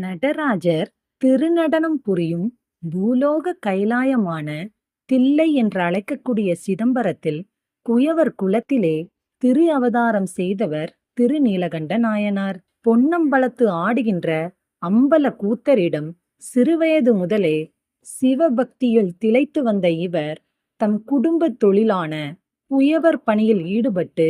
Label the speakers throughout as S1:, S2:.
S1: நடராஜர் திருநடனம் புரியும் பூலோக கைலாயமான தில்லை என்று அழைக்கக்கூடிய சிதம்பரத்தில் குயவர் குலத்திலே திரு அவதாரம் செய்தவர் திருநீலகண்ட நாயனார். பொன்னம்பலத்து ஆடுகின்ற அம்பல கூத்தரிடம் சிறுவயது முதலே சிவபக்தியில் திளைத்து வந்த இவர் தம் குடும்ப தொழிலான குயவர் பணியில் ஈடுபட்டு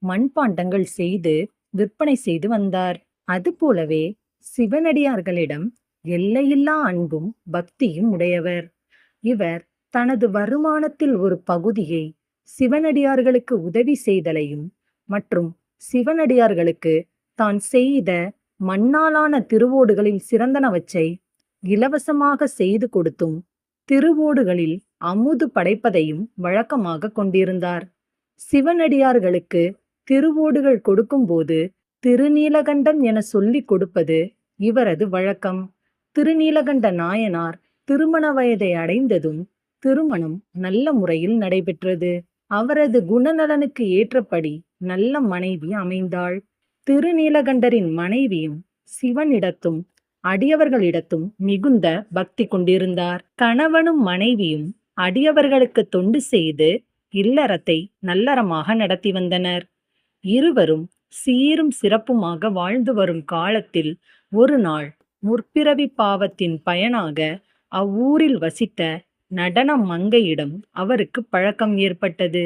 S1: மண்பாண்டங்கள் செய்து விற்பனை செய்து வந்தார். அதுபோலவே சிவனடியார்களிடம் எல்லையில்லா அன்பும் பக்தியும் உடையவர். இவர் தனது வருமானத்தில் ஒரு பகுதியை சிவனடியார்களுக்கு உதவி செய்தலையும் மற்றும் சிவனடியார்களுக்கு தான் செய்த மண்ணாலான திருவோடுகளில் சிறந்தனவற்றை இலவசமாக செய்து கொடுத்தும் திருவோடுகளில் அமுது படைப்பதையும் வழக்கமாக கொண்டிருந்தார். சிவனடியார்களுக்கு திருவோடுகள் கொடுக்கும்போது திருநீலகண்டம் என சொல்லிக் கொடுப்பது இவரது வழக்கம். திருநீலகண்ட நாயனார் திருமண வயதை அடைந்ததும் திருமணம் நல்ல முறையில் நடைபெற்றது. அவரது குணநலனுக்கு ஏற்றபடி நல்ல மனைவி அமைந்தாள். திருநீலகண்டரின் மனைவியும் சிவனிடத்தும் அடியவர்களிடத்தும் மிகுந்த பக்தி கொண்டிருந்தார். கணவனும் மனைவியும் அடியவர்களுக்கு தொண்டு செய்து இல்லறத்தை நல்லறமாக நடத்தி வந்தனர். இருவரும் சீரும் சிறப்புமாக வாழ்ந்து வரும் காலத்தில் ஒரு நாள் முற்பிறவி பாவத்தின் பயனாக அவ்வூரில் வசித்த நடன மங்கையிடம் அவருக்கு பழக்கம் ஏற்பட்டது.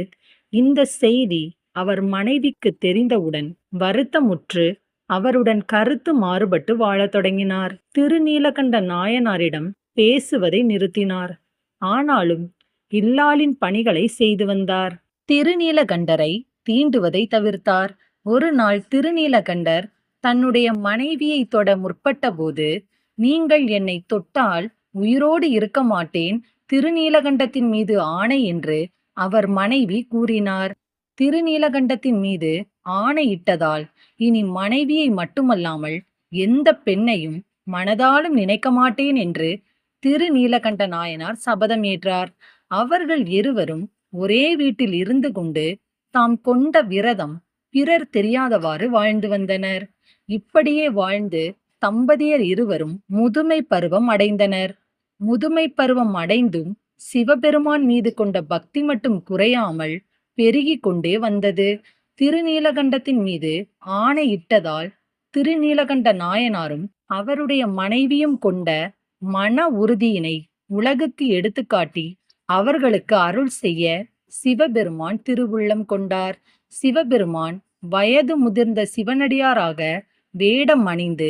S1: இந்த செய்தி அவர் மனைவிக்கு தெரிந்தவுடன் வருத்தமுற்று அவருடன் கருத்து மாறுபட்டு வாழத் தொடங்கினார். திருநீலகண்ட நாயனாரிடம் பேசுவதை நிறுத்தினார். ஆனாலும் இல்லாளின் பணிகளை செய்து வந்தார். திருநீலகண்டரை தீண்டுவதை தவிர்த்தார். ஒரு நாள் திருநீலகண்டர் தன்னுடைய மனைவியை தொட முற்பட்ட போது, நீங்கள் என்னை தொட்டால் உயிரோடு இருக்க மாட்டேன், திருநீலகண்டத்தின் மீது ஆணை என்று அவர் மனைவி கூறினார். திருநீலகண்டத்தின் மீது ஆணையிட்டதால் இனி மனைவியை மட்டுமல்லாமல் எந்த பெண்ணையும் மனதாலும் நினைக்க மாட்டேன் என்று திருநீலகண்ட நாயனார் சபதம் ஏற்றார். அவர்கள் இருவரும் ஒரே வீட்டில் இருந்து கொண்டு தாம் கொண்ட விரதம் பிறர் தெரியாதவாறு வாழ்ந்து வந்தனர். இப்படியே வாழ்ந்து தம்பதியர் இருவரும் முதுமை பருவம் அடைந்தனர். முதுமை பருவம் அடைந்தும் சிவபெருமான் மீது கொண்ட பக்தி மட்டும் குறையாமல் பெருகி கொண்டே வந்தது. திருநீலகண்டத்தின் மீது ஆணையிட்டதால் திருநீலகண்ட நாயனாரும் அவருடைய மனைவியும் கொண்ட மன உறுதியினை உலகுக்கு எடுத்துக்காட்டி அவர்களுக்கு அருள் செய்ய சிவபெருமான் திருவுள்ளம் கொண்டார். சிவபெருமான் வயது முதிர்ந்த சிவனடியாராக வேடம் அணிந்து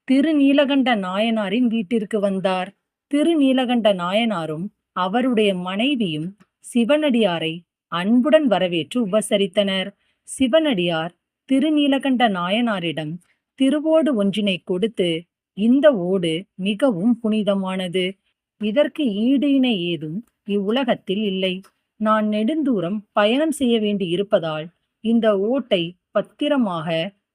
S1: திருநீலகண்ட நாயனாரின் வீட்டிற்கு வந்தார். திருநீலகண்ட நாயனாரும் அவருடைய மனைவியும் சிவனடியாரை அன்புடன் வரவேற்று உபசரித்தனர். சிவனடியார் திருநீலகண்ட நாயனாரிடம் திருவோடு ஒன்றினை கொடுத்து, இந்த ஓடு மிகவும் புனிதமானது, இதற்கு ஈடு இணை ஏதும் இவ்வுலகத்தில் இல்லை. நான் நெடுந்தூரம் பயணம் செய்ய வேண்டி இருப்பதால் இந்த ஓட்டை பத்திரமாக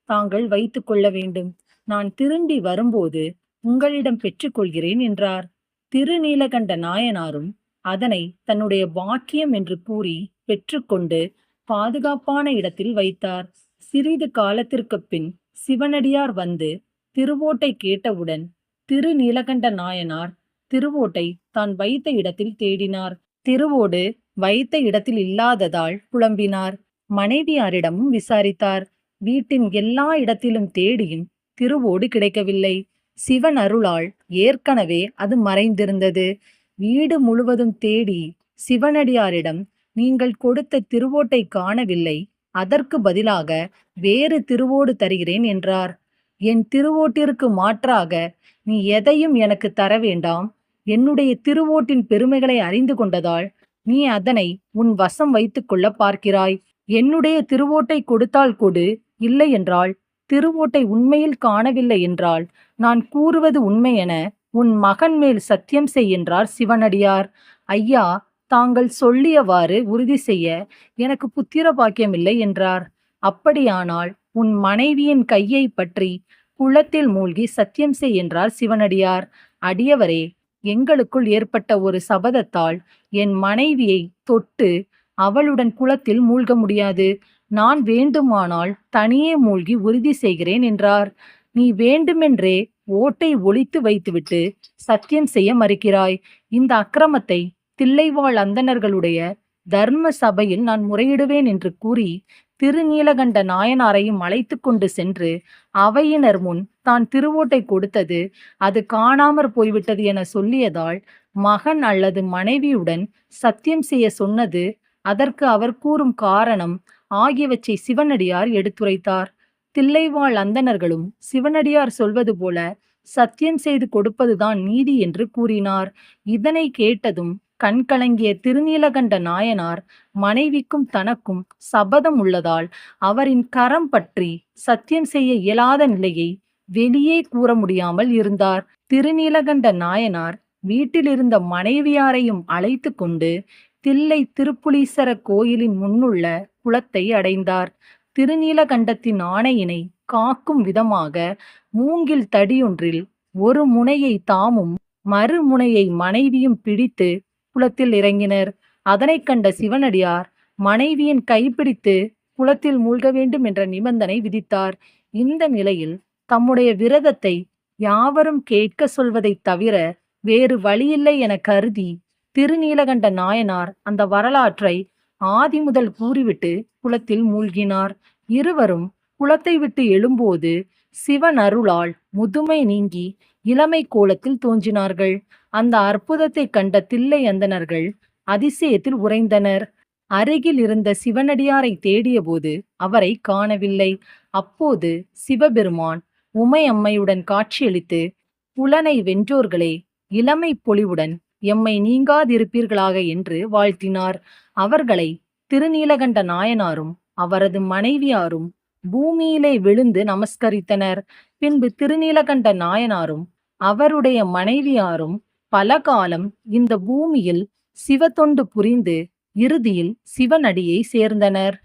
S1: தாங்கள் வைத்து கொள்ள வேண்டும். நான் திரும்பி வரும்போது உங்களிடம் பெற்றுக்கொள்கிறேன் என்றார். திருநீலகண்ட நாயனாரும் அதனை தன்னுடைய பாக்கியம் என்று கூறி பெற்றுக்கொண்டு பாதுகாப்பான இடத்தில் வைத்தார். சிறிது காலத்திற்கு பின் சிவனடியார் வந்து திருவோட்டை கேட்டவுடன் திருநீலகண்ட நாயனார் திருவோட்டை தான் வைத்த இடத்தில் தேடினார். திருவோடு வைத்த இடத்தில் இல்லாததால் புலம்பினார். மனைவியாரிடமும் விசாரித்தார். வீட்டின் எல்லா இடத்திலும் தேடியும் திருவோடு கிடைக்கவில்லை. சிவன் அருளால் ஏற்கனவே அது மறைந்திருந்தது. வீடு முழுவதும் தேடி சிவனடியாரிடம், நீங்கள் கொடுத்த திருவோட்டை காணவில்லை, அதற்கு பதிலாக வேறு திருவோடு தருகிறேன் என்றார். என் திருவோட்டிற்கு மாற்றாக நீ எதையும் எனக்கு தர வேண்டாம். என்னுடைய திருவோட்டின் பெருமைகளை அறிந்து கொண்டதால் நீ அதனை உன் வசம் வைத்துக் கொள்ள பார்க்கிறாய். என்னுடைய திருவோட்டை கொடுத்தால் கொடு, இல்லை என்றால், திருவோட்டை உண்மையில் காணவில்லை என்றால் நான் கூறுவது உண்மை என உன் மகன் மேல் சத்தியம் செய் என்றார் சிவனடியார். ஐயா, தாங்கள் சொல்லியவாறு உறுதி செய்ய எனக்கு புத்திர பாக்கியமில்லை என்றார். அப்படியானால் உன் மனைவியின் கையை பற்றி குளத்தில் மூழ்கி சத்தியம் செய் என்றார் சிவனடியார். அடியவரே, எங்களுக்குள் ஏற்பட்ட ஒரு சபதத்தால் என் மனைவியை தொட்டு அவளுடன் குளத்தில் மூழ்க முடியாது. நான் வேண்டுமானால் தனியே மூழ்கி உறுதி செய்கிறேன் என்றார். நீ வேண்டுமென்றே ஓட்டை ஒளித்து வைத்துவிட்டு சத்தியம் செய்ய மறுக்கிறாய். இந்த அக்கிரமத்தை தில்லைவாழ் அந்தணர்களுடைய தர்ம சபையில் நான் முறையிடுவேன் என்று கூறி திருநீலகண்ட நாயனாரையும் அழைத்து கொண்டு சென்று அவையினர் முன் தான் திருவோட்டை கொடுத்தது அது காணாமற் போய்விட்டது என சொல்லியதால் மகன் அல்லது மனைவியுடன் சத்தியம் செய்ய சொன்னது, அதற்கு அவர் கூறும் காரணம் ஆகியவற்றை சிவனடியார் எடுத்துரைத்தார். தில்லைவாழ் அந்தணர்களும் சிவனடியார் சொல்வது போல சத்தியம் செய்து கொடுப்பதுதான் நீதி என்று கூறினார். இதனை கேட்டதும் கண்கலங்கிய திருநீலகண்ட நாயனார் மனைவிக்கும் தனக்கும் சபதம் உள்ளதால் அவரின் கரம் பற்றி சத்தியம் செய்ய இயலாத நிலையை வெளியே கூற முடியாமல் இருந்தார். திருநீலகண்ட நாயனார் வீட்டிலிருந்த மனைவியாரையும் அழைத்து கொண்டு தில்லை திருப்புலீசர கோயிலின் முன்னுள்ள குளத்தை அடைந்தார். திருநீலகண்டத்தின் ஆணையினை காக்கும் விதமாக மூங்கில் தடியொன்றில் ஒரு முனையை தாமும் மறுமுனையை மனைவியும் பிடித்து குளத்தில் இறங்கினர். அதனை கண்ட சிவனடியார் மனைவியின் கைப்பிடித்து குளத்தில் மூழ்க வேண்டும் என்ற நிபந்தனை விதித்தார். இந்த நிலையில் தம்முடைய விரதத்தை யாவரும் கேட்க சொல்வதைத் தவிர வேறு வழியில்லை என கருதி திருநீலகண்ட நாயனார் அந்த வரலாற்றை ஆதி முதல் கூறிவிட்டு குளத்தில் மூழ்கினார். இருவரும் குளத்தை விட்டு எழும்போது சிவன் அருளால் முதுமை நீங்கி இளமை கோலத்தில் தோன்றினார்கள். அந்த அற்புதத்தை கண்ட தில்லை அந்தணர்கள் அதிசயத்தில் உறைந்தனர். அருகில் இருந்த சிவனடியாரை தேடியபோது அவரை காணவில்லை. அப்போது சிவபெருமான் உமை அம்மையுடன் காட்சியளித்து, புலனை வென்றோர்களே, இளமை பொலிவுடன் எம்மை நீங்காதிருப்பீர்களாக என்று வாழ்த்தினார். அவர்களை திருநீலகண்ட நாயனாரும் அவரது மனைவியாரும் பூமியிலே விழுந்து நமஸ்கரித்தனர். பின்பு திருநீலகண்ட நாயனாரும் அவருடைய மனைவியாரும் பல காலம் இந்த பூமியில் சிவத்தொண்டு புரிந்து இறுதியில் சிவனடியை சேர்ந்தனர்.